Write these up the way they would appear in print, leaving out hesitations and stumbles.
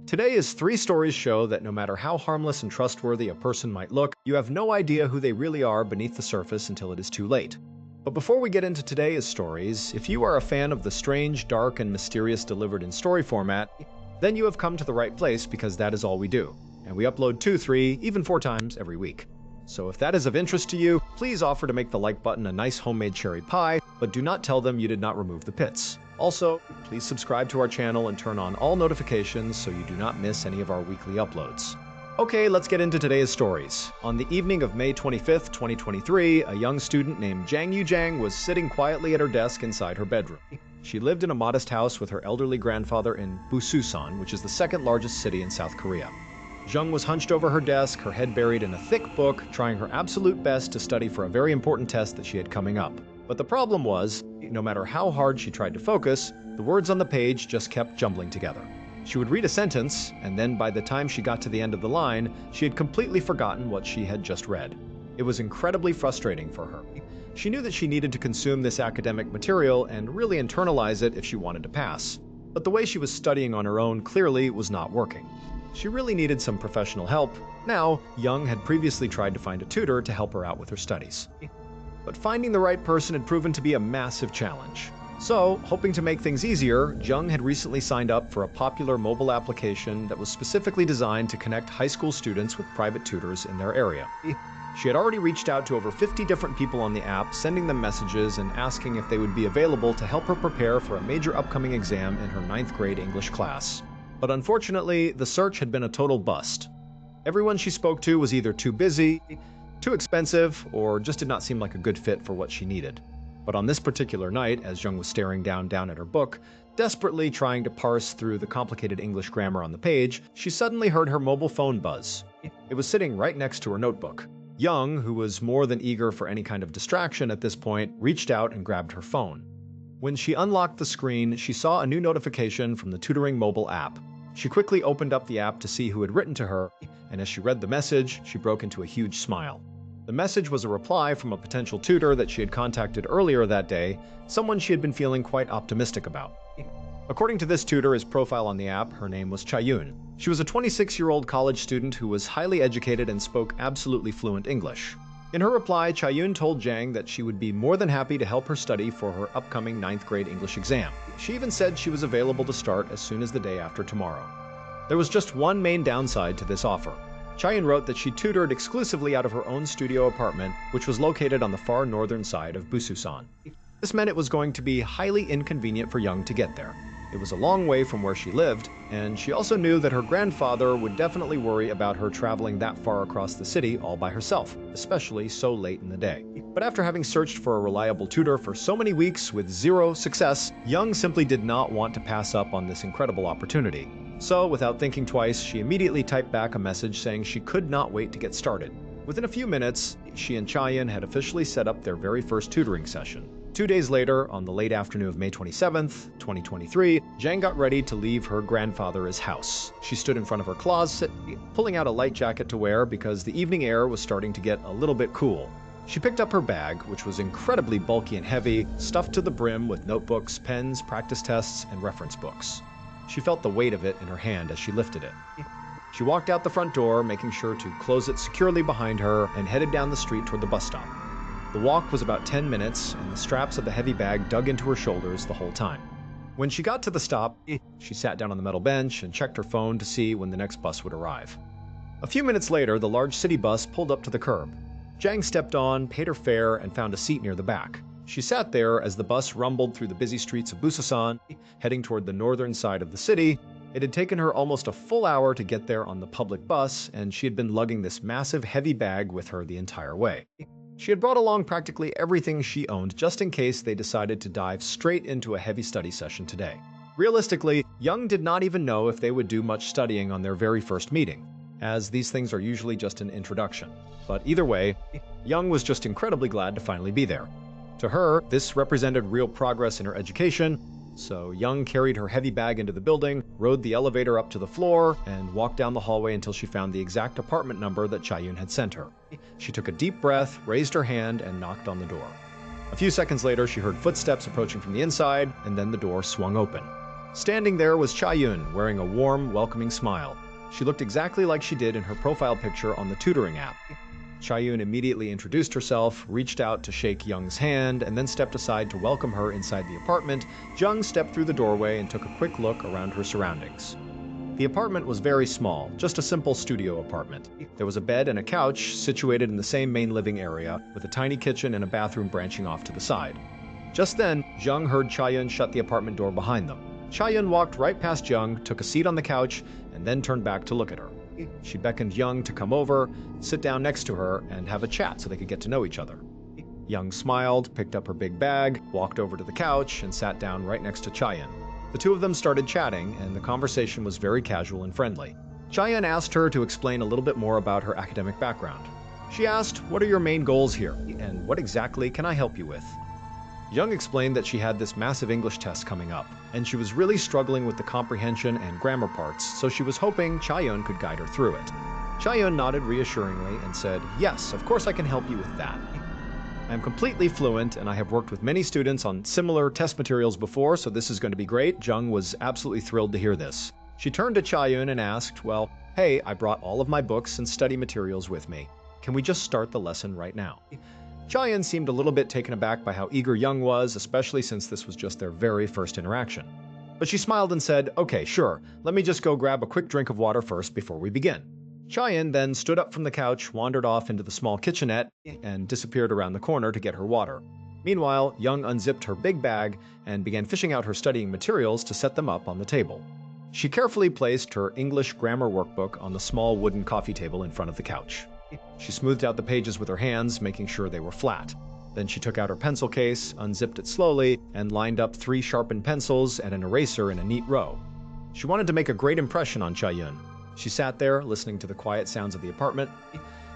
Today's three stories show that no matter how harmless and trustworthy a person might look, you have no idea who they really are beneath the surface until it is too late. But before we get into today's stories, if you are a fan of the strange, dark, and mysterious delivered in story format, then you have come to the right place because that is all we do. And we upload 2, 3, even 4 times every week. So if that is of interest to you, please offer to make the like button a nice homemade cherry pie, but do not tell them you did not remove the pits. Also, please subscribe to our channel and turn on all notifications so you do not miss any of our weekly uploads. Okay, let's get into today's stories. On the evening of May 25th, 2023, a young student named Jang Yu-jang was sitting quietly at her desk inside her bedroom. She lived in a modest house with her elderly grandfather in Busan, which is the second largest city in South Korea. Jung was hunched over her desk, her head buried in a thick book, trying her absolute best to study for a very important test that she had coming up. But the problem was, no matter how hard she tried to focus, the words on the page just kept jumbling together. She would read a sentence, and then by the time she got to the end of the line, she had completely forgotten what she had just read. It was incredibly frustrating for her. She knew that she needed to consume this academic material and really internalize it if she wanted to pass. But the way she was studying on her own clearly was not working. She really needed some professional help. Now, Young had previously tried to find a tutor to help her out with her studies. But finding the right person had proven to be a massive challenge. So, hoping to make things easier, Jung had recently signed up for a popular mobile application that was specifically designed to connect high school students with private tutors in their area. She had already reached out to over 50 different people on the app, sending them messages and asking if they would be available to help her prepare for a major upcoming exam in her 9th grade English class. But unfortunately, the search had been a total bust. Everyone she spoke to was either too busy, too expensive, or just did not seem like a good fit for what she needed. But on this particular night, as Jung was staring down at her book, desperately trying to parse through the complicated English grammar on the page, she suddenly heard her mobile phone buzz. It was sitting right next to her notebook. Young, who was more than eager for any kind of distraction at this point, reached out and grabbed her phone. When she unlocked the screen, she saw a new notification from the tutoring mobile app. She quickly opened up the app to see who had written to her, and as she read the message, she broke into a huge smile. The message was a reply from a potential tutor that she had contacted earlier that day, someone she had been feeling quite optimistic about. According to this tutor's profile on the app, her name was Chayun. She was a 26-year-old college student who was highly educated and spoke absolutely fluent English. In her reply, Chayun told Jang that she would be more than happy to help her study for her upcoming 9th grade English exam. She even said she was available to start as soon as the day after tomorrow. There was just one main downside to this offer. Chayun wrote that she tutored exclusively out of her own studio apartment, which was located on the far northern side of Busan. This meant it was going to be highly inconvenient for Young to get there. It was a long way from where she lived, and she also knew that her grandfather would definitely worry about her traveling that far across the city all by herself, especially so late in the day. But after having searched for a reliable tutor for so many weeks with zero success, Young simply did not want to pass up on this incredible opportunity. So, without thinking twice, she immediately typed back a message saying she could not wait to get started. Within a few minutes, she and Chayun had officially set up their very first tutoring session. 2 days later, on the late afternoon of May 27th, 2023, Jang got ready to leave her grandfather's house. She stood in front of her closet, pulling out a light jacket to wear because the evening air was starting to get a little bit cool. She picked up her bag, which was incredibly bulky and heavy, stuffed to the brim with notebooks, pens, practice tests, and reference books. She felt the weight of it in her hand as she lifted it. She walked out the front door, making sure to close it securely behind her, and headed down the street toward the bus stop. The walk was about 10 minutes, and the straps of the heavy bag dug into her shoulders the whole time. When she got to the stop, she sat down on the metal bench and checked her phone to see when the next bus would arrive. A few minutes later, the large city bus pulled up to the curb. Jang stepped on, paid her fare, and found a seat near the back. She sat there as the bus rumbled through the busy streets of Busan, heading toward the northern side of the city. It had taken her almost a full hour to get there on the public bus, and she had been lugging this massive, heavy bag with her the entire way. She had brought along practically everything she owned just in case they decided to dive straight into a heavy study session today. Realistically, Young did not even know if they would do much studying on their very first meeting, as these things are usually just an introduction. But either way, Young was just incredibly glad to finally be there. To her, this represented real progress in her education, so Young carried her heavy bag into the building, rode the elevator up to the floor, and walked down the hallway until she found the exact apartment number that Chayun had sent her. She took a deep breath, raised her hand, and knocked on the door. A few seconds later, she heard footsteps approaching from the inside, and then the door swung open. Standing there was Cha-Yun, wearing a warm, welcoming smile. She looked exactly like she did in her profile picture on the tutoring app. Cha-Yun immediately introduced herself, reached out to shake Young's hand, and then stepped aside to welcome her inside the apartment. Jung stepped through the doorway and took a quick look around her surroundings. The apartment was very small, just a simple studio apartment. There was a bed and a couch situated in the same main living area, with a tiny kitchen and a bathroom branching off to the side. Just then, Jung heard Cha-Yun shut the apartment door behind them. Cha-Yun walked right past Jung, took a seat on the couch, and then turned back to look at her. She beckoned Young to come over, sit down next to her, and have a chat so they could get to know each other. Young smiled, picked up her big bag, walked over to the couch, and sat down right next to Cha-Yun. The two of them started chatting, and the conversation was very casual and friendly. Cha-Yun asked her to explain a little bit more about her academic background. She asked, "What are your main goals here, and what exactly can I help you with?" Young explained that she had this massive English test coming up, and she was really struggling with the comprehension and grammar parts, so she was hoping Cha-Yun could guide her through it. Cha-Yun nodded reassuringly and said, "Yes, of course I can help you with that. I am completely fluent, and I have worked with many students on similar test materials before, so this is going to be great." Jung was absolutely thrilled to hear this. She turned to Cha-Yun and asked, "Well, hey, I brought all of my books and study materials with me. Can we just start the lesson right now?" Cha-Yun seemed a little bit taken aback by how eager Young was, especially since this was just their very first interaction. But she smiled and said, "Okay, sure, let me just go grab a quick drink of water first before we begin." Cha-Yun then stood up from the couch, wandered off into the small kitchenette, and disappeared around the corner to get her water. Meanwhile, Young unzipped her big bag and began fishing out her studying materials to set them up on the table. She carefully placed her English grammar workbook on the small wooden coffee table in front of the couch. She smoothed out the pages with her hands, making sure they were flat. Then she took out her pencil case, unzipped it slowly, and lined up 3 sharpened pencils and an eraser in a neat row. She wanted to make a great impression on Cha-Yun. She sat there, listening to the quiet sounds of the apartment.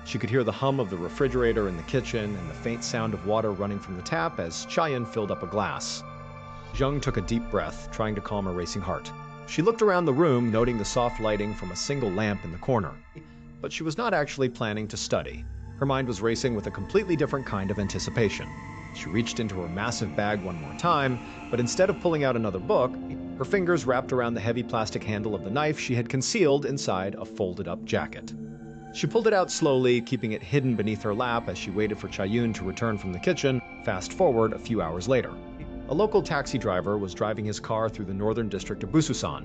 She could hear the hum of the refrigerator in the kitchen and the faint sound of water running from the tap as Cha-Yun filled up a glass. Jung took a deep breath, trying to calm her racing heart. She looked around the room, noting the soft lighting from a single lamp in the corner. But she was not actually planning to study. Her mind was racing with a completely different kind of anticipation. She reached into her massive bag one more time, but instead of pulling out another book, her fingers wrapped around the heavy plastic handle of the knife she had concealed inside a folded-up jacket. She pulled it out slowly, keeping it hidden beneath her lap as she waited for Cha-Yun to return from the kitchen. Fast forward a few hours later. A local taxi driver was driving his car through the northern district of Bususan.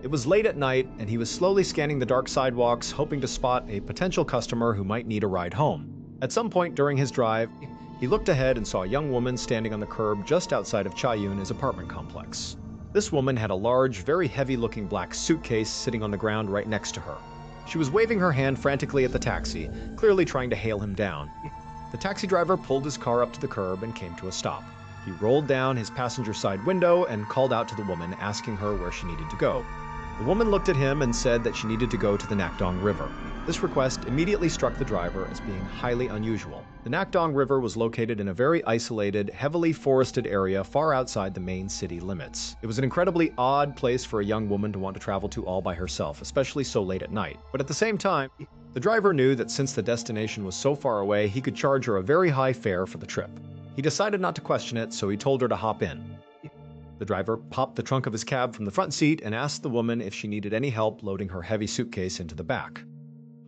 It was late at night, and he was slowly scanning the dark sidewalks, hoping to spot a potential customer who might need a ride home. At some point during his drive, he looked ahead and saw a young woman standing on the curb just outside of Cha-Yun's apartment complex. This woman had a large, very heavy-looking black suitcase sitting on the ground right next to her. She was waving her hand frantically at the taxi, clearly trying to hail him down. The taxi driver pulled his car up to the curb and came to a stop. He rolled down his passenger side window and called out to the woman, asking her where she needed to go. The woman looked at him and said that she needed to go to the Nakdong River. This request immediately struck the driver as being highly unusual. The Nakdong River was located in a very isolated, heavily forested area far outside the main city limits. It was an incredibly odd place for a young woman to want to travel to all by herself, especially so late at night. But at the same time, the driver knew that since the destination was so far away, he could charge her a very high fare for the trip. He decided not to question it, so he told her to hop in. The driver popped the trunk of his cab from the front seat and asked the woman if she needed any help loading her heavy suitcase into the back.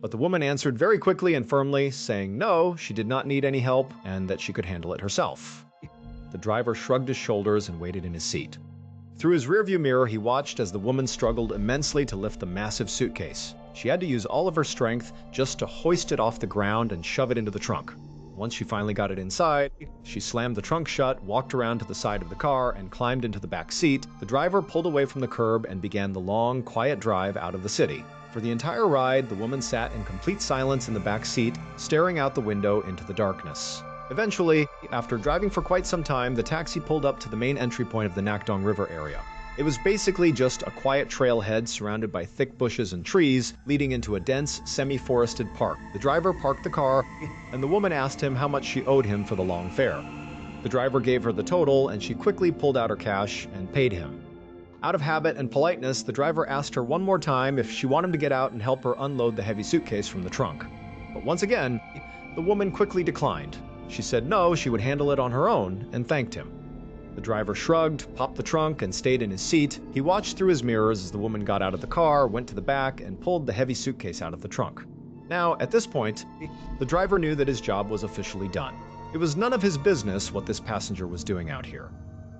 But the woman answered very quickly and firmly, saying no, she did not need any help and that she could handle it herself. The driver shrugged his shoulders and waited in his seat. Through his rearview mirror, he watched as the woman struggled immensely to lift the massive suitcase. She had to use all of her strength just to hoist it off the ground and shove it into the trunk. Once she finally got it inside, she slammed the trunk shut, walked around to the side of the car, and climbed into the back seat. The driver pulled away from the curb and began the long, quiet drive out of the city. For the entire ride, the woman sat in complete silence in the back seat, staring out the window into the darkness. Eventually, after driving for quite some time, the taxi pulled up to the main entry point of the Nakdong River area. It was basically just a quiet trailhead surrounded by thick bushes and trees, leading into a dense, semi-forested park. The driver parked the car, and the woman asked him how much she owed him for the long fare. The driver gave her the total, and she quickly pulled out her cash and paid him. Out of habit and politeness, the driver asked her one more time if she wanted him to get out and help her unload the heavy suitcase from the trunk. But once again, the woman quickly declined. She said no, she would handle it on her own, and thanked him. The driver shrugged, popped the trunk, and stayed in his seat. He watched through his mirrors as the woman got out of the car, went to the back, and pulled the heavy suitcase out of the trunk. Now, at this point, the driver knew that his job was officially done. It was none of his business what this passenger was doing out here.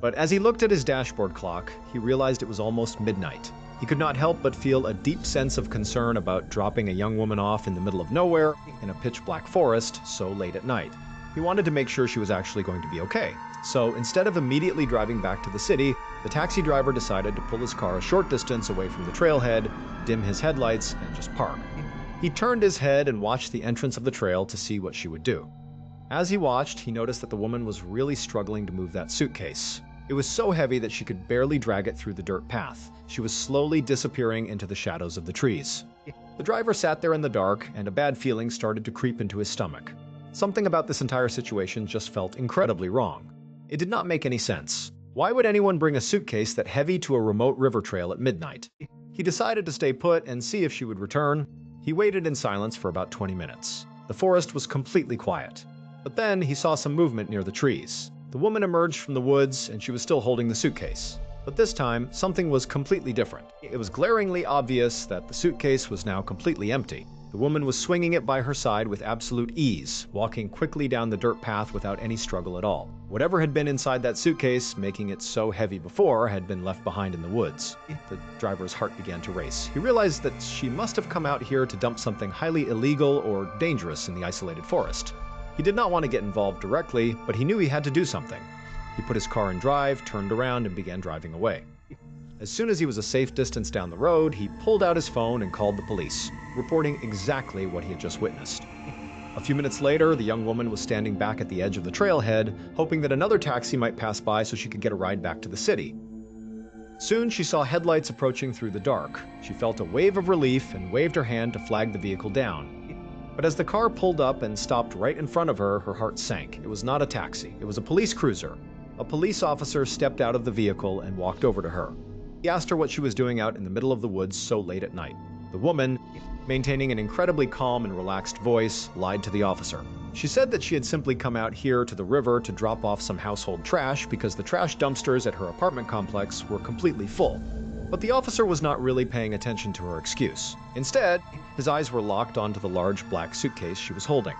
But as he looked at his dashboard clock, he realized it was almost midnight. He could not help but feel a deep sense of concern about dropping a young woman off in the middle of nowhere in a pitch-black forest so late at night. He wanted to make sure she was actually going to be okay. So instead of immediately driving back to the city, the taxi driver decided to pull his car a short distance away from the trailhead, dim his headlights, and just park. He turned his head and watched the entrance of the trail to see what she would do. As he watched, he noticed that the woman was really struggling to move that suitcase. It was so heavy that she could barely drag it through the dirt path. She was slowly disappearing into the shadows of the trees. The driver sat there in the dark, and a bad feeling started to creep into his stomach. Something about this entire situation just felt incredibly wrong. It did not make any sense. Why would anyone bring a suitcase that heavy to a remote river trail at midnight? He decided to stay put and see if she would return. He waited in silence for about 20 minutes. The forest was completely quiet. But then he saw some movement near the trees. The woman emerged from the woods, and she was still holding the suitcase. But this time, something was completely different. It was glaringly obvious that the suitcase was now completely empty. The woman was swinging it by her side with absolute ease, walking quickly down the dirt path without any struggle at all. Whatever had been inside that suitcase, making it so heavy before, had been left behind in the woods. The driver's heart began to race. He realized that she must have come out here to dump something highly illegal or dangerous in the isolated forest. He did not want to get involved directly, but he knew he had to do something. He put his car in drive, turned around, and began driving away. As soon as he was a safe distance down the road, he pulled out his phone and called the police, reporting exactly what he had just witnessed. A few minutes later, the young woman was standing back at the edge of the trailhead, hoping that another taxi might pass by so she could get a ride back to the city. Soon she saw headlights approaching through the dark. She felt a wave of relief and waved her hand to flag the vehicle down. But as the car pulled up and stopped right in front of her, her heart sank. It was not a taxi. It was a police cruiser. A police officer stepped out of the vehicle and walked over to her. He asked her what she was doing out in the middle of the woods so late at night. The woman, maintaining an incredibly calm and relaxed voice, lied to the officer. She said that she had simply come out here to the river to drop off some household trash because the trash dumpsters at her apartment complex were completely full. But the officer was not really paying attention to her excuse. Instead, his eyes were locked onto the large black suitcase she was holding.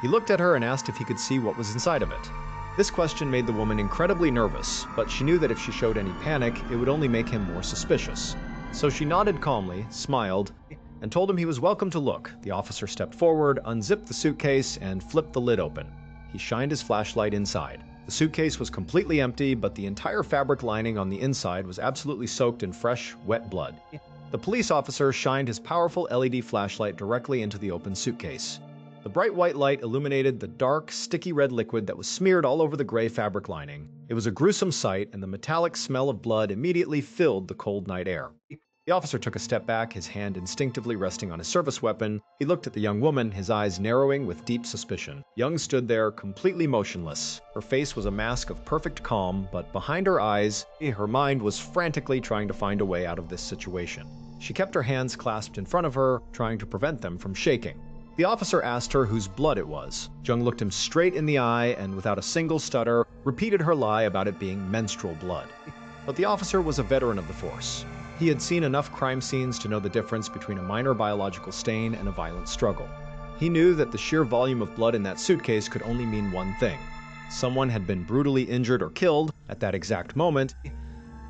He looked at her and asked if he could see what was inside of it. This question made the woman incredibly nervous, but she knew that if she showed any panic, it would only make him more suspicious. So she nodded calmly, smiled, and told him he was welcome to look. The officer stepped forward, unzipped the suitcase, and flipped the lid open. He shined his flashlight inside. The suitcase was completely empty, but the entire fabric lining on the inside was absolutely soaked in fresh, wet blood. The police officer shined his powerful LED flashlight directly into the open suitcase. The bright white light illuminated the dark, sticky red liquid that was smeared all over the gray fabric lining. It was a gruesome sight, and the metallic smell of blood immediately filled the cold night air. The officer took a step back, his hand instinctively resting on his service weapon. He looked at the young woman, his eyes narrowing with deep suspicion. Young stood there, completely motionless. Her face was a mask of perfect calm, but behind her eyes, her mind was frantically trying to find a way out of this situation. She kept her hands clasped in front of her, trying to prevent them from shaking. The officer asked her whose blood it was. Jung looked him straight in the eye and, without a single stutter, repeated her lie about it being menstrual blood. But the officer was a veteran of the force. He had seen enough crime scenes to know the difference between a minor biological stain and a violent struggle. He knew that the sheer volume of blood in that suitcase could only mean one thing. Someone had been brutally injured or killed at that exact moment.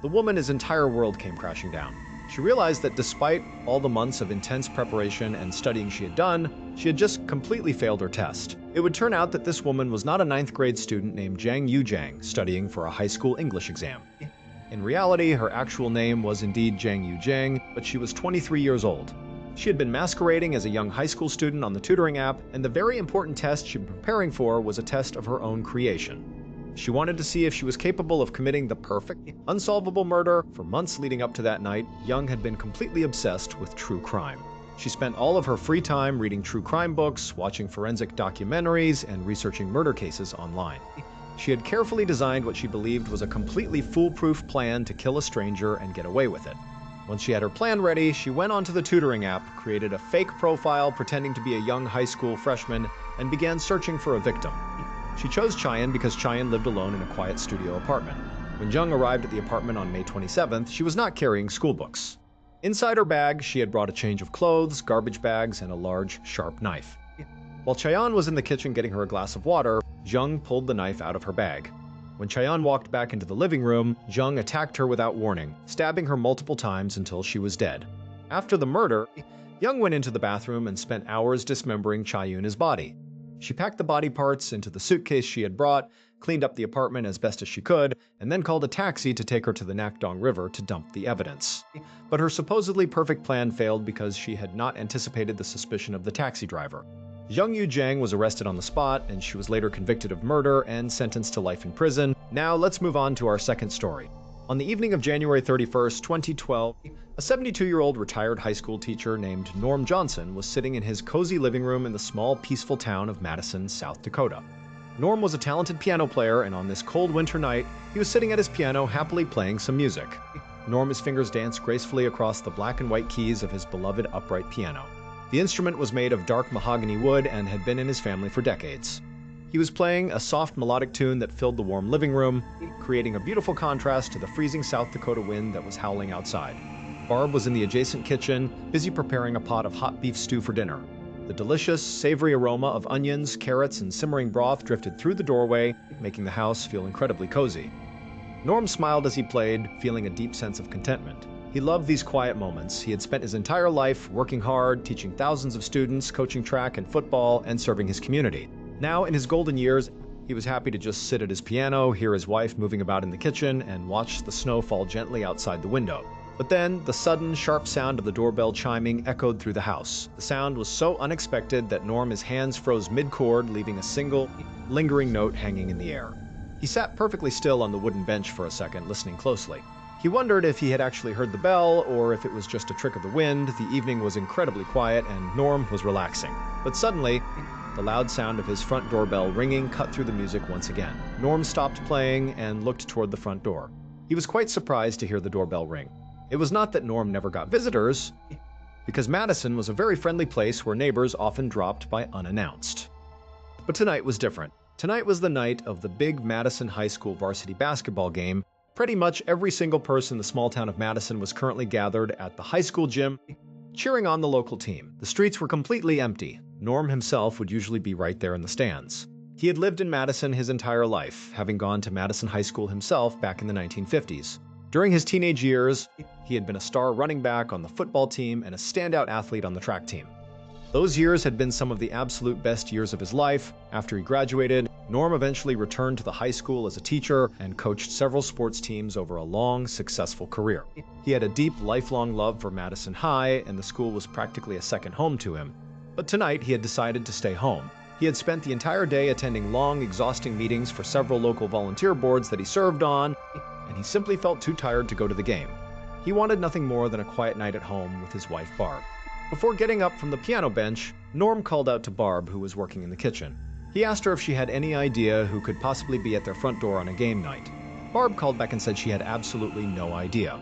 The woman's entire world came crashing down. She realized that despite all the months of intense preparation and studying she had done, she had just completely failed her test. It would turn out that this woman was not a 9th grade student named Jang Yu Jang studying for a high school English exam. In reality, her actual name was indeed Jang Yu Jang, but she was 23 years old. She had been masquerading as a young high school student on the tutoring app, and the very important test she'd been preparing for was a test of her own creation. She wanted to see if she was capable of committing the perfect, unsolvable murder. For months leading up to that night, Young had been completely obsessed with true crime. She spent all of her free time reading true crime books, watching forensic documentaries, and researching murder cases online. She had carefully designed what she believed was a completely foolproof plan to kill a stranger and get away with it. Once she had her plan ready, she went onto the tutoring app, created a fake profile pretending to be a young high school freshman, and began searching for a victim. She chose Cheyenne because Cheyenne lived alone in a quiet studio apartment. When Jung arrived at the apartment on May 27th, she was not carrying school books. Inside her bag, she had brought a change of clothes, garbage bags, and a large, sharp knife. While Chaeyeon was in the kitchen getting her a glass of water, Jung pulled the knife out of her bag. When Chaeyeon walked back into the living room, Jung attacked her without warning, stabbing her multiple times until she was dead. After the murder, Jung went into the bathroom and spent hours dismembering Chaeyeon's body. She packed the body parts into the suitcase she had brought, cleaned up the apartment as best as she could, and then called a taxi to take her to the Nakdong River to dump the evidence. But her supposedly perfect plan failed because she had not anticipated the suspicion of the taxi driver. Jung Yoo-jang was arrested on the spot, and she was later convicted of murder and sentenced to life in prison. Now let's move on to our second story. On the evening of January 31st, 2012, a 72-year-old retired high school teacher named Norm Johnson was sitting in his cozy living room in the small, peaceful town of Madison, South Dakota. Norm was a talented piano player, and on this cold winter night, he was sitting at his piano happily playing some music. Norm's fingers danced gracefully across the black and white keys of his beloved upright piano. The instrument was made of dark mahogany wood and had been in his family for decades. He was playing a soft melodic tune that filled the warm living room, creating a beautiful contrast to the freezing South Dakota wind that was howling outside. Barb was in the adjacent kitchen, busy preparing a pot of hot beef stew for dinner. The delicious, savory aroma of onions, carrots, and simmering broth drifted through the doorway, making the house feel incredibly cozy. Norm smiled as he played, feeling a deep sense of contentment. He loved these quiet moments. He had spent his entire life working hard, teaching thousands of students, coaching track and football, and serving his community. Now, in his golden years, he was happy to just sit at his piano, hear his wife moving about in the kitchen, and watch the snow fall gently outside the window. But then, the sudden, sharp sound of the doorbell chiming echoed through the house. The sound was so unexpected that Norm's hands froze mid-chord, leaving a single, lingering note hanging in the air. He sat perfectly still on the wooden bench for a second, listening closely. He wondered if he had actually heard the bell, or if it was just a trick of the wind. The evening was incredibly quiet, and Norm was relaxing. But suddenly, the loud sound of his front doorbell ringing cut through the music once again. Norm stopped playing and looked toward the front door. He was quite surprised to hear the doorbell ring. It was not that Norm never got visitors, because Madison was a very friendly place where neighbors often dropped by unannounced. But tonight was different. Tonight was the night of the big Madison High School varsity basketball game. Pretty much every single person in the small town of Madison was currently gathered at the high school gym, cheering on the local team. The streets were completely empty. Norm himself would usually be right there in the stands. He had lived in Madison his entire life, having gone to Madison High School himself back in the 1950s. During his teenage years, he had been a star running back on the football team and a standout athlete on the track team. Those years had been some of the absolute best years of his life. After he graduated, Norm eventually returned to the high school as a teacher and coached several sports teams over a long, successful career. He had a deep, lifelong love for Madison High, and the school was practically a second home to him. But tonight, he had decided to stay home. He had spent the entire day attending long, exhausting meetings for several local volunteer boards that he served on, and he simply felt too tired to go to the game. He wanted nothing more than a quiet night at home with his wife, Barb. Before getting up from the piano bench, Norm called out to Barb, who was working in the kitchen. He asked her if she had any idea who could possibly be at their front door on a game night. Barb called back and said she had absolutely no idea.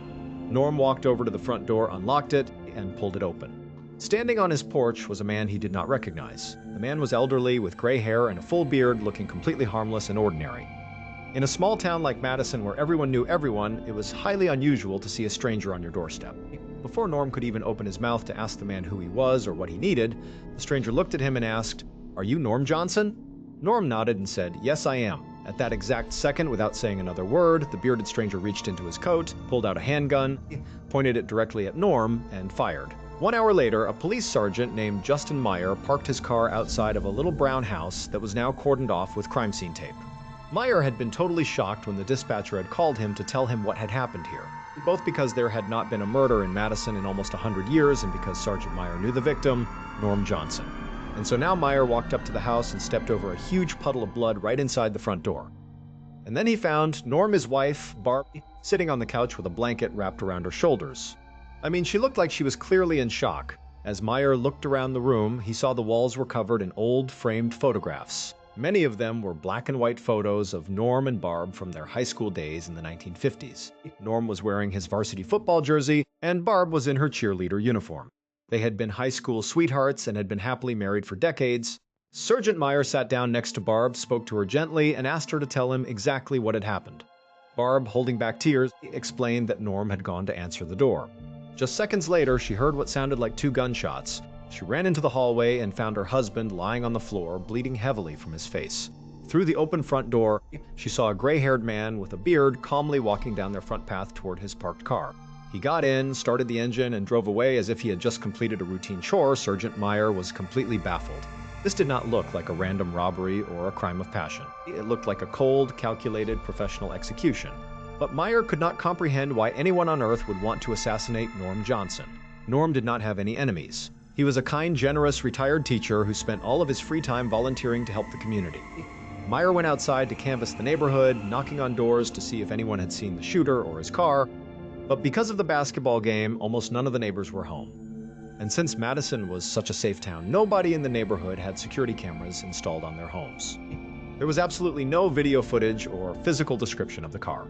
Norm walked over to the front door, unlocked it, and pulled it open. Standing on his porch was a man he did not recognize. The man was elderly, with gray hair and a full beard, looking completely harmless and ordinary. In a small town like Madison, where everyone knew everyone, it was highly unusual to see a stranger on your doorstep. Before Norm could even open his mouth to ask the man who he was or what he needed, the stranger looked at him and asked, "Are you Norm Johnson?" Norm nodded and said, "Yes, I am." At that exact second, without saying another word, the bearded stranger reached into his coat, pulled out a handgun, pointed it directly at Norm, and fired. 1 hour later, a police sergeant named Justin Meyer parked his car outside of a little brown house that was now cordoned off with crime scene tape. Meyer had been totally shocked when the dispatcher had called him to tell him what had happened here, both because there had not been a murder in Madison in almost 100 years and because Sergeant Meyer knew the victim, Norm Johnson. And so now Meyer walked up to the house and stepped over a huge puddle of blood right inside the front door. And then he found Norm, his wife, Barb, sitting on the couch with a blanket wrapped around her shoulders. I mean, she looked like she was clearly in shock. As Meyer looked around the room, he saw the walls were covered in old, framed photographs. Many of them were black and white photos of Norm and Barb from their high school days in the 1950s. Norm was wearing his varsity football jersey, and Barb was in her cheerleader uniform. They had been high school sweethearts and had been happily married for decades. Sergeant Meyer sat down next to Barb, spoke to her gently, and asked her to tell him exactly what had happened. Barb, holding back tears, explained that Norm had gone to answer the door. Just seconds later, she heard what sounded like 2 gunshots. She ran into the hallway and found her husband lying on the floor, bleeding heavily from his face. Through the open front door, she saw a gray-haired man with a beard calmly walking down their front path toward his parked car. He got in, started the engine, and drove away as if he had just completed a routine chore. Sergeant Meyer was completely baffled. This did not look like a random robbery or a crime of passion. It looked like a cold, calculated, professional execution. But Meyer could not comprehend why anyone on Earth would want to assassinate Norm Johnson. Norm did not have any enemies. He was a kind, generous, retired teacher who spent all of his free time volunteering to help the community. Meyer went outside to canvass the neighborhood, knocking on doors to see if anyone had seen the shooter or his car. But because of the basketball game, almost none of the neighbors were home. And since Madison was such a safe town, nobody in the neighborhood had security cameras installed on their homes. There was absolutely no video footage or physical description of the car.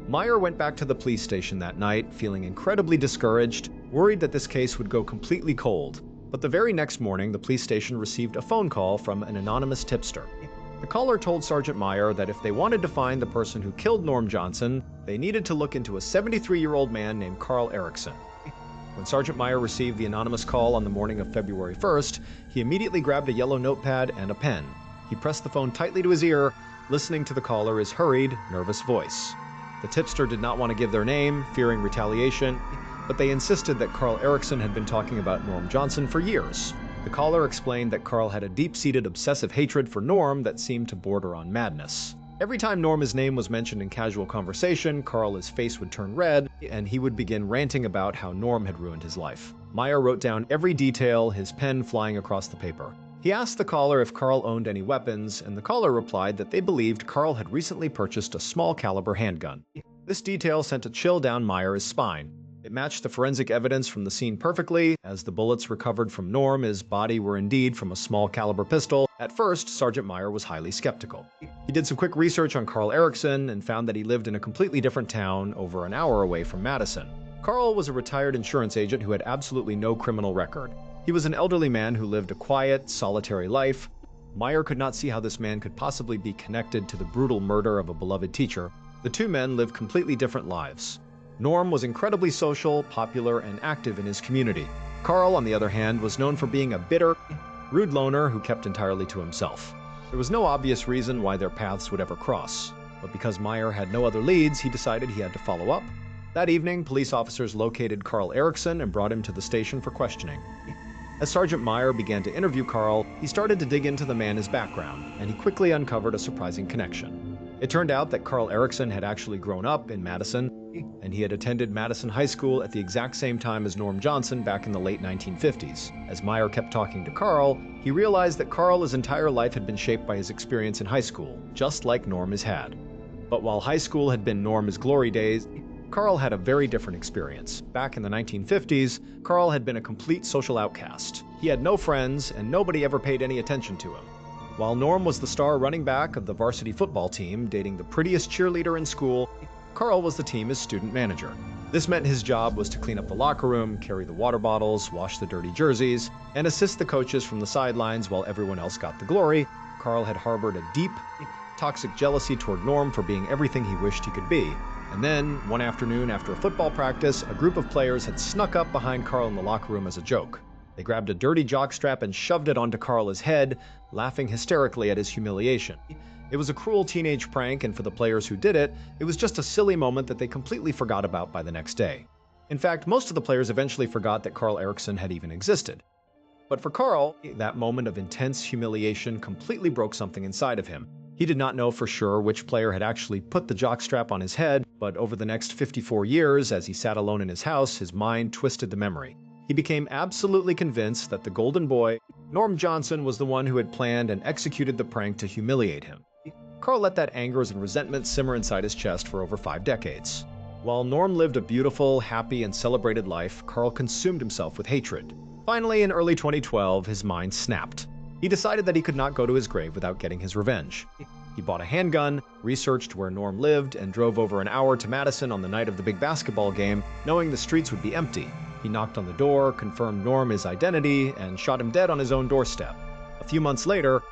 Meyer went back to the police station that night, feeling incredibly discouraged, worried that this case would go completely cold. But the very next morning, the police station received a phone call from an anonymous tipster. The caller told Sergeant Meyer that if they wanted to find the person who killed Norm Johnson, they needed to look into a 73-year-old man named Carl Erickson. When Sergeant Meyer received the anonymous call on the morning of February 1st, he immediately grabbed a yellow notepad and a pen. He pressed the phone tightly to his ear, listening to the caller's hurried, nervous voice. The tipster did not want to give their name, fearing retaliation, but they insisted that Carl Erickson had been talking about Norm Johnson for years. The caller explained that Carl had a deep-seated obsessive hatred for Norm that seemed to border on madness. Every time Norm's name was mentioned in casual conversation, Carl's face would turn red, and he would begin ranting about how Norm had ruined his life. Meyer wrote down every detail, his pen flying across the paper. He asked the caller if Carl owned any weapons, and the caller replied that they believed Carl had recently purchased a small-caliber handgun. This detail sent a chill down Meyer's spine. It matched the forensic evidence from the scene perfectly, as the bullets recovered from Norm's body were indeed from a small-caliber pistol. At first, Sergeant Meyer was highly skeptical. He did some quick research on Carl Erickson and found that he lived in a completely different town, over an hour away from Madison. Carl was a retired insurance agent who had absolutely no criminal record. He was an elderly man who lived a quiet, solitary life. Meyer could not see how this man could possibly be connected to the brutal murder of a beloved teacher. The two men lived completely different lives. Norm was incredibly social, popular, and active in his community. Carl, on the other hand, was known for being a bitter, rude loner who kept entirely to himself. There was no obvious reason why their paths would ever cross, but because Meyer had no other leads, he decided he had to follow up. That evening, police officers located Carl Erickson and brought him to the station for questioning. As Sergeant Meyer began to interview Carl, he started to dig into the man's background, and he quickly uncovered a surprising connection. It turned out that Carl Erickson had actually grown up in Madison, and he had attended Madison High School at the exact same time as Norm Johnson back in the late 1950s. As Meyer kept talking to Carl, he realized that Carl's entire life had been shaped by his experience in high school, just like Norm has had. But while high school had been Norm's glory days, Carl had a very different experience. Back in the 1950s, Carl had been a complete social outcast. He had no friends, and nobody ever paid any attention to him. While Norm was the star running back of the varsity football team, dating the prettiest cheerleader in school, Carl was the team's student manager. This meant his job was to clean up the locker room, carry the water bottles, wash the dirty jerseys, and assist the coaches from the sidelines while everyone else got the glory. Carl had harbored a deep, toxic jealousy toward Norm for being everything he wished he could be. And then, one afternoon after a football practice, a group of players had snuck up behind Carl in the locker room as a joke. They grabbed a dirty jockstrap and shoved it onto Carl's head, laughing hysterically at his humiliation. It was a cruel teenage prank, and for the players who did it, it was just a silly moment that they completely forgot about by the next day. In fact, most of the players eventually forgot that Carl Erickson had even existed. But for Carl, that moment of intense humiliation completely broke something inside of him. He did not know for sure which player had actually put the jockstrap on his head, but over the next 54 years, as he sat alone in his house, his mind twisted the memory. He became absolutely convinced that the golden boy, Norm Johnson, was the one who had planned and executed the prank to humiliate him. Carl let that anger and resentment simmer inside his chest for over 5 decades. While Norm lived a beautiful, happy, and celebrated life, Carl consumed himself with hatred. Finally, in early 2012, his mind snapped. He decided that he could not go to his grave without getting his revenge. He bought a handgun, researched where Norm lived, and drove over an hour to Madison on the night of the big basketball game, knowing the streets would be empty. He knocked on the door, confirmed Norm's identity, and shot him dead on his own doorstep. A few months later,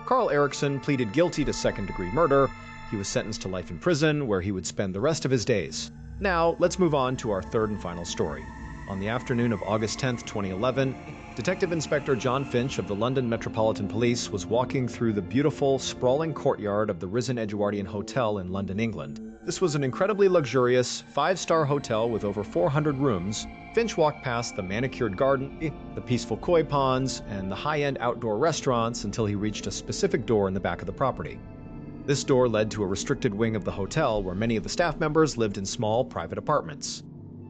Carl Erickson pleaded guilty to second-degree murder. He was sentenced to life in prison, where he would spend the rest of his days. Now, let's move on to our third and final story. On the afternoon of August 10th, 2011, Detective Inspector John Finch of the London Metropolitan Police was walking through the beautiful, sprawling courtyard of the Risen Edgewardian Hotel in London, England. This was an incredibly luxurious, five-star hotel with over 400 rooms. Finch walked past the manicured garden, the peaceful koi ponds, and the high-end outdoor restaurants until he reached a specific door in the back of the property. This door led to a restricted wing of the hotel where many of the staff members lived in small, private apartments.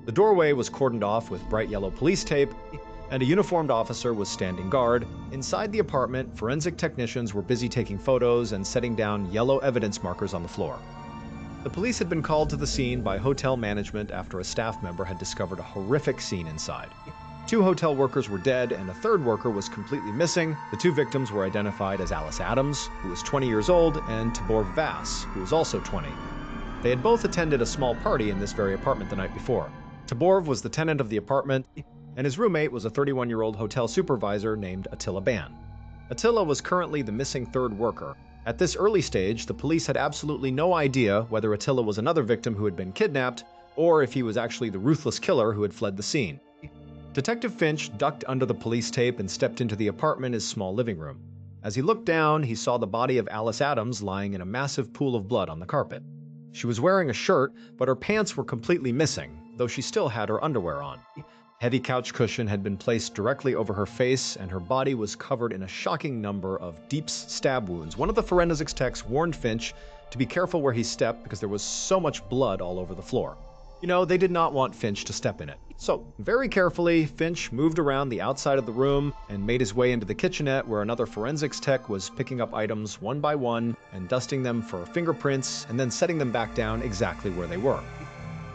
The doorway was cordoned off with bright yellow police tape, and a uniformed officer was standing guard. Inside the apartment, forensic technicians were busy taking photos and setting down yellow evidence markers on the floor. The police had been called to the scene by hotel management after a staff member had discovered a horrific scene inside. 2 hotel workers were dead and a third worker was completely missing. The 2 victims were identified as Alice Adams, who was 20 years old, and Tibor Vass, who was also 20. They had both attended a small party in this very apartment the night before. Tibor was the tenant of the apartment, and his roommate was a 31-year-old hotel supervisor named Attila Ban. Attila was currently the missing third worker. At this early stage, the police had absolutely no idea whether Attila was another victim who had been kidnapped, or if he was actually the ruthless killer who had fled the scene. Detective Finch ducked under the police tape and stepped into the apartment's small living room. As he looked down, he saw the body of Alice Adams lying in a massive pool of blood on the carpet. She was wearing a shirt, but her pants were completely missing, though she still had her underwear on. Heavy couch cushion had been placed directly over her face, and her body was covered in a shocking number of deep stab wounds. One of the forensics techs warned Finch to be careful where he stepped because there was so much blood all over the floor. You know, they did not want Finch to step in it. So, very carefully, Finch moved around the outside of the room and made his way into the kitchenette where another forensics tech was picking up items one by one and dusting them for fingerprints and then setting them back down exactly where they were.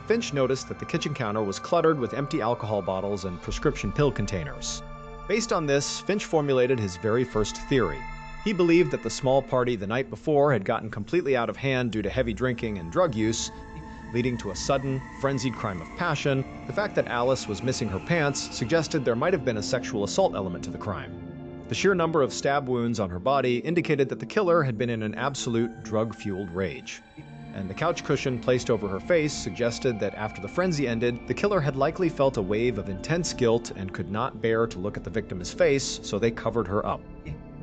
Finch noticed that the kitchen counter was cluttered with empty alcohol bottles and prescription pill containers. Based on this, Finch formulated his very first theory. He believed that the small party the night before had gotten completely out of hand due to heavy drinking and drug use, leading to a sudden, frenzied crime of passion. The fact that Alice was missing her pants suggested there might have been a sexual assault element to the crime. The sheer number of stab wounds on her body indicated that the killer had been in an absolute drug-fueled rage. And the couch cushion placed over her face suggested that after the frenzy ended, the killer had likely felt a wave of intense guilt and could not bear to look at the victim's face, so they covered her up.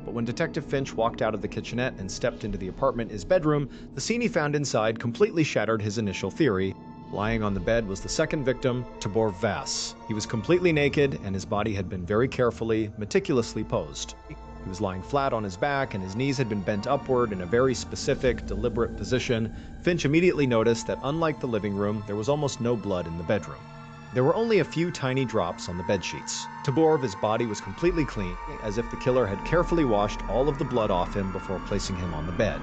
But when Detective Finch walked out of the kitchenette and stepped into the apartment's bedroom, the scene he found inside completely shattered his initial theory. Lying on the bed was the second victim, Tibor Vass. He was completely naked, and his body had been very carefully, meticulously posed. He was lying flat on his back, and his knees had been bent upward in a very specific, deliberate position. Finch immediately noticed that unlike the living room, there was almost no blood in the bedroom. There were only a few tiny drops on the bedsheets. Tibor's body was completely clean, as if the killer had carefully washed all of the blood off him before placing him on the bed.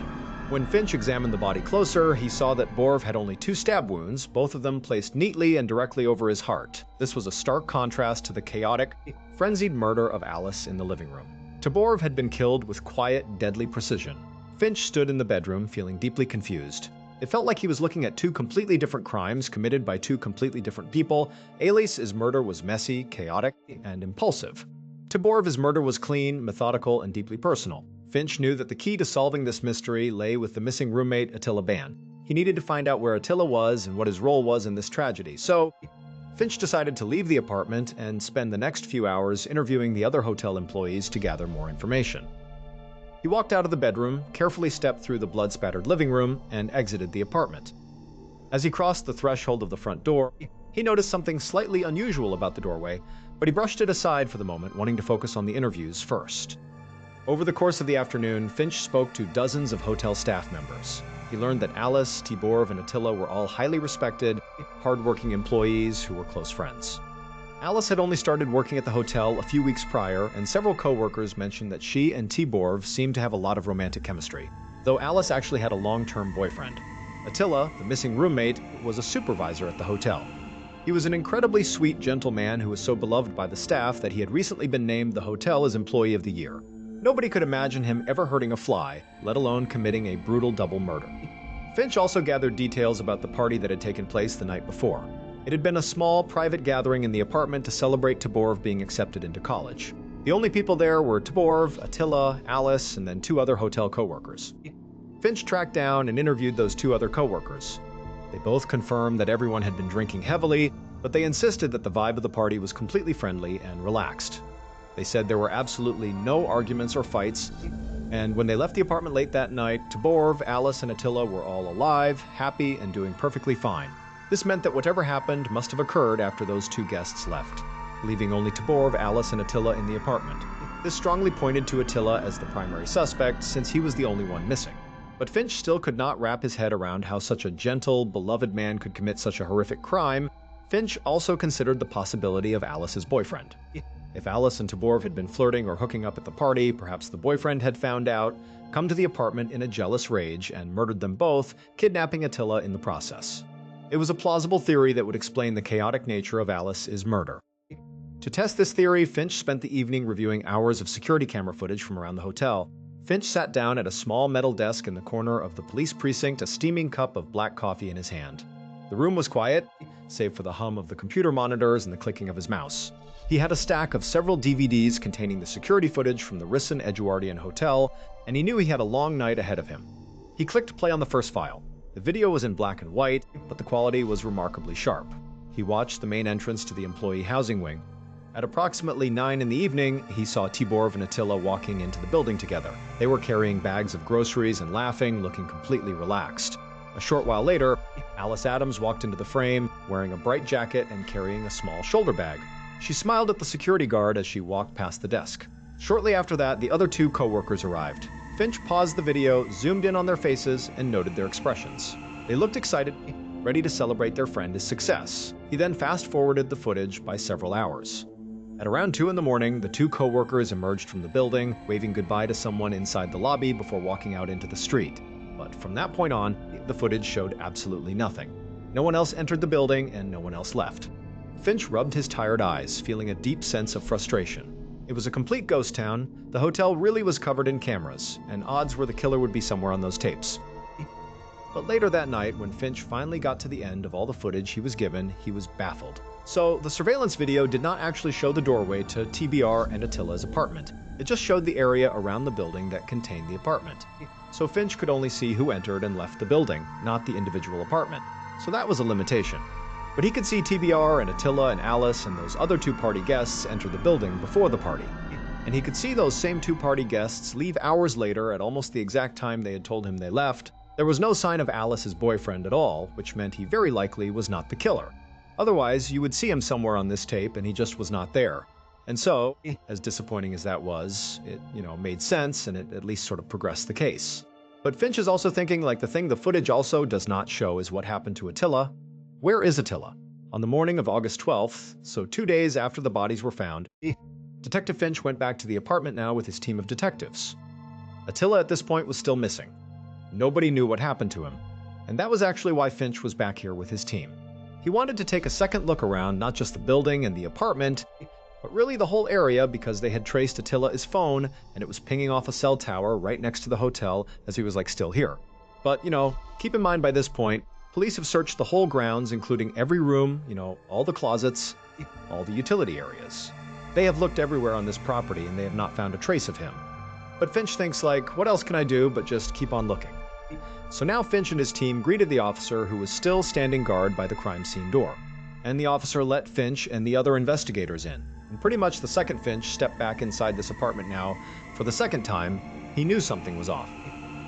When Finch examined the body closer, he saw that Borv had only 2 stab wounds, both of them placed neatly and directly over his heart. This was a stark contrast to the chaotic, frenzied murder of Alice in the living room. Tibor had been killed with quiet, deadly precision. Finch stood in the bedroom, feeling deeply confused. It felt like he was looking at 2 completely different crimes committed by 2 completely different people. Alice's murder was messy, chaotic, and impulsive. Tibor's murder was clean, methodical, and deeply personal. Finch knew that the key to solving this mystery lay with the missing roommate, Attila Ban. He needed to find out where Attila was and what his role was in this tragedy, so Finch decided to leave the apartment and spend the next few hours interviewing the other hotel employees to gather more information. He walked out of the bedroom, carefully stepped through the blood-spattered living room, and exited the apartment. As he crossed the threshold of the front door, he noticed something slightly unusual about the doorway, but he brushed it aside for the moment, wanting to focus on the interviews first. Over the course of the afternoon, Finch spoke to dozens of hotel staff members. He learned that Alice, Tibor, and Attila were all highly respected, hardworking employees who were close friends. Alice had only started working at the hotel a few weeks prior, and several co-workers mentioned that she and Tibor seemed to have a lot of romantic chemistry, though Alice actually had a long-term boyfriend. Attila, the missing roommate, was a supervisor at the hotel. He was an incredibly sweet, gentle man who was so beloved by the staff that he had recently been named the hotel's Employee of the Year. Nobody could imagine him ever hurting a fly, let alone committing a brutal double murder. Finch also gathered details about the party that had taken place the night before. It had been a small, private gathering in the apartment to celebrate Tibor being accepted into college. The only people there were Tibor, Attila, Alice, and then 2 other hotel co-workers. Finch tracked down and interviewed those two other coworkers. They both confirmed that everyone had been drinking heavily, but they insisted that the vibe of the party was completely friendly and relaxed. They said there were absolutely no arguments or fights, and when they left the apartment late that night, Taborv, Alice, and Attila were all alive, happy, and doing perfectly fine. This meant that whatever happened must have occurred after those two guests left, leaving only Taborv, Alice, and Attila in the apartment. This strongly pointed to Attila as the primary suspect, since he was the only one missing. But Finch still could not wrap his head around how such a gentle, beloved man could commit such a horrific crime. Finch also considered the possibility of Alice's boyfriend. If Alice and Taborv had been flirting or hooking up at the party, perhaps the boyfriend had found out, come to the apartment in a jealous rage, and murdered them both, kidnapping Attila in the process. It was a plausible theory that would explain the chaotic nature of Alice's murder. To test this theory, Finch spent the evening reviewing hours of security camera footage from around the hotel. Finch sat down at a small metal desk in the corner of the police precinct, a steaming cup of black coffee in his hand. The room was quiet, save for the hum of the computer monitors and the clicking of his mouse. He had a stack of several DVDs containing the security footage from the Risson Edgewardian Hotel, and he knew he had a long night ahead of him. He clicked play on the first file. The video was in black and white, but the quality was remarkably sharp. He watched the main entrance to the employee housing wing. At approximately 9 in the evening, he saw Taborv and Attila walking into the building together. They were carrying bags of groceries and laughing, looking completely relaxed. A short while later, Alice Adams walked into the frame, wearing a bright jacket and carrying a small shoulder bag. She smiled at the security guard as she walked past the desk. Shortly after that, the other two co-workers arrived. Finch paused the video, zoomed in on their faces, and noted their expressions. They looked excited, ready to celebrate their friend's success. He then fast-forwarded the footage by several hours. At around 2 in the morning, the two co-workers emerged from the building, waving goodbye to someone inside the lobby before walking out into the street. But from that point on, the footage showed absolutely nothing. No one else entered the building, and no one else left. Finch rubbed his tired eyes, feeling a deep sense of frustration. It was a complete ghost town. The hotel really was covered in cameras, and odds were the killer would be somewhere on those tapes. But later that night, when Finch finally got to the end of all the footage he was given, he was baffled. So, the surveillance video did not actually show the doorway to TBR and Attila's apartment. It just showed the area around the building that contained the apartment. So Finch could only see who entered and left the building, not the individual apartment. So that was a limitation. But he could see TBR and Attila and Alice and those other two party guests enter the building before the party. And he could see those same two party guests leave hours later at almost the exact time they had told him they left. There was no sign of Alice's boyfriend at all, which meant he very likely was not the killer. Otherwise, you would see him somewhere on this tape and he just was not there. And so, as disappointing as that was, it, made sense and it at least sort of progressed the case. But Finch is also thinking like the thing the footage also does not show is what happened to Attila. Where is Attila? On the morning of August 12th, so 2 days after the bodies were found, Detective Finch went back to the apartment now with his team of detectives. Attila at this point was still missing. Nobody knew what happened to him, and that was actually why Finch was back here with his team. He wanted to take a second look around not just the building and the apartment, but really the whole area because they had traced Attila's phone and it was pinging off a cell tower right next to the hotel as he was still here. But, keep in mind by this point, police have searched the whole grounds, including every room, all the closets, all the utility areas. They have looked everywhere on this property and they have not found a trace of him. But Finch thinks what else can I do but just keep on looking? So now Finch and his team greeted the officer who was still standing guard by the crime scene door. And the officer let Finch and the other investigators in. And pretty much the second Finch stepped back inside this apartment now, for the second time, he knew something was off.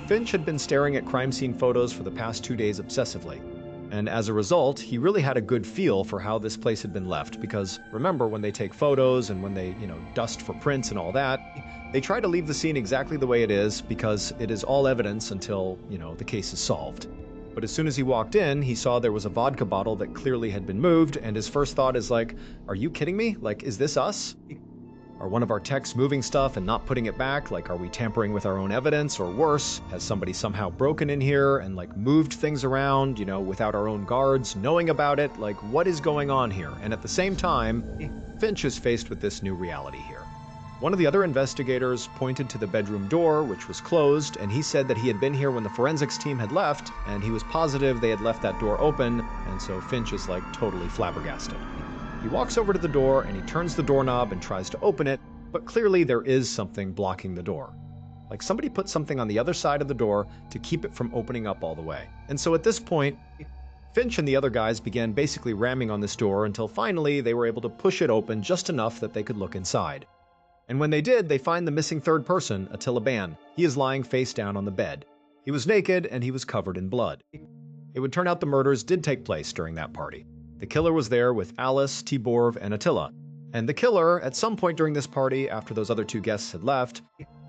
Finch had been staring at crime scene photos for the past 2 days obsessively. And as a result, he really had a good feel for how this place had been left because remember when they take photos and when they, dust for prints and all that, they try to leave the scene exactly the way it is because it is all evidence until, the case is solved. But as soon as he walked in, he saw there was a vodka bottle that clearly had been moved, and his first thought is are you kidding me? Is this us? Are one of our techs moving stuff and not putting it back? Are we tampering with our own evidence? Or worse, has somebody somehow broken in here and moved things around, without our own guards knowing about it? What is going on here? And at the same time, Finch is faced with this new reality here. One of the other investigators pointed to the bedroom door, which was closed, and he said that he had been here when the forensics team had left, and he was positive they had left that door open, and so Finch is totally flabbergasted. He walks over to the door and he turns the doorknob and tries to open it, but clearly there is something blocking the door. Like somebody put something on the other side of the door to keep it from opening up all the way. And so at this point, Finch and the other guys began basically ramming on this door until finally they were able to push it open just enough that they could look inside. And when they did, they find the missing third person, Attila Ban. He is lying face down on the bed. He was naked and he was covered in blood. It would turn out the murders did take place during that party. The killer was there with Alice, Tiborv, and Attila. And the killer, at some point during this party, after those other two guests had left,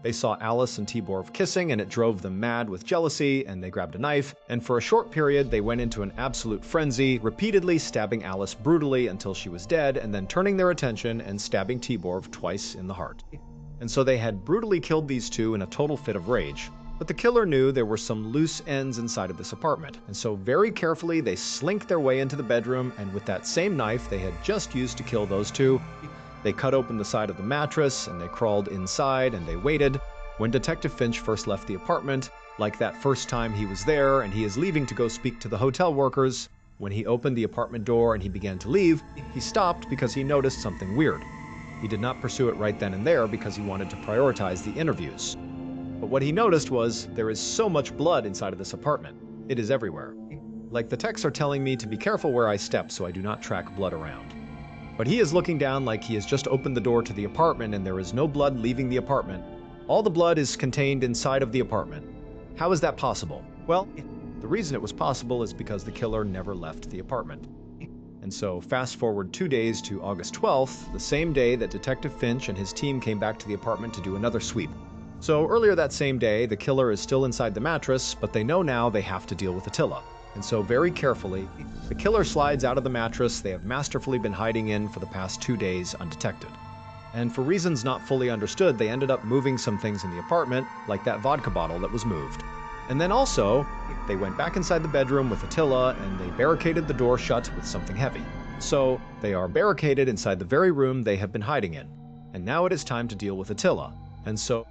they saw Alice and Tiborv kissing and it drove them mad with jealousy, and they grabbed a knife, and for a short period they went into an absolute frenzy, repeatedly stabbing Alice brutally until she was dead, and then turning their attention and stabbing Tiborv twice in the heart. And so they had brutally killed these two in a total fit of rage. But the killer knew there were some loose ends inside of this apartment, and so very carefully they slinked their way into the bedroom, and with that same knife they had just used to kill those two, they cut open the side of the mattress, and they crawled inside, and they waited. When Detective Finch first left the apartment, like that first time he was there, and he is leaving to go speak to the hotel workers, when he opened the apartment door and he began to leave, he stopped because he noticed something weird. He did not pursue it right then and there because he wanted to prioritize the interviews. But what he noticed was, there is so much blood inside of this apartment. It is everywhere. Like the techs are telling me to be careful where I step so I do not track blood around. But he is looking down like he has just opened the door to the apartment and there is no blood leaving the apartment. All the blood is contained inside of the apartment. How is that possible? Well, the reason it was possible is because the killer never left the apartment. And so fast forward 2 days to August 12th, the same day that Detective Finch and his team came back to the apartment to do another sweep. So earlier that same day, the killer is still inside the mattress, but they know now they have to deal with Attila. And so very carefully, the killer slides out of the mattress they have masterfully been hiding in for the past 2 days undetected. And for reasons not fully understood, they ended up moving some things in the apartment, like that vodka bottle that was moved. And then also, they went back inside the bedroom with Attila and they barricaded the door shut with something heavy. So they are barricaded inside the very room they have been hiding in. And now it is time to deal with Attila. And so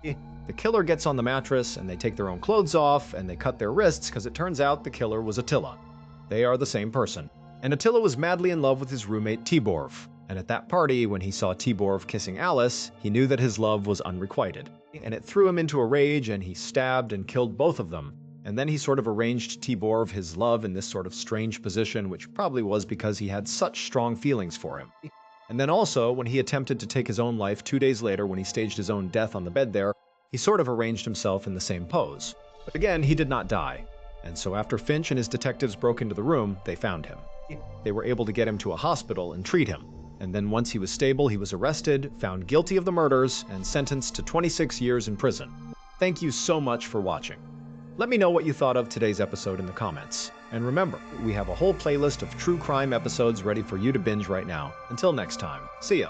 the killer gets on the mattress and they take their own clothes off and they cut their wrists because it turns out the killer was Attila. They are the same person. And Attila was madly in love with his roommate Tiborv. And at that party, when he saw Tiborv kissing Alice, he knew that his love was unrequited. And it threw him into a rage and he stabbed and killed both of them. And then he sort of arranged Tiborv his love in this sort of strange position, which probably was because he had such strong feelings for him. And then also, when he attempted to take his own life 2 days later when he staged his own death on the bed there, he sort of arranged himself in the same pose. But again, he did not die. And so after Finch and his detectives broke into the room, they found him. They were able to get him to a hospital and treat him. And then once he was stable, he was arrested, found guilty of the murders, and sentenced to 26 years in prison. Thank you so much for watching. Let me know what you thought of today's episode in the comments. And remember, we have a whole playlist of true crime episodes ready for you to binge right now. Until next time, see ya.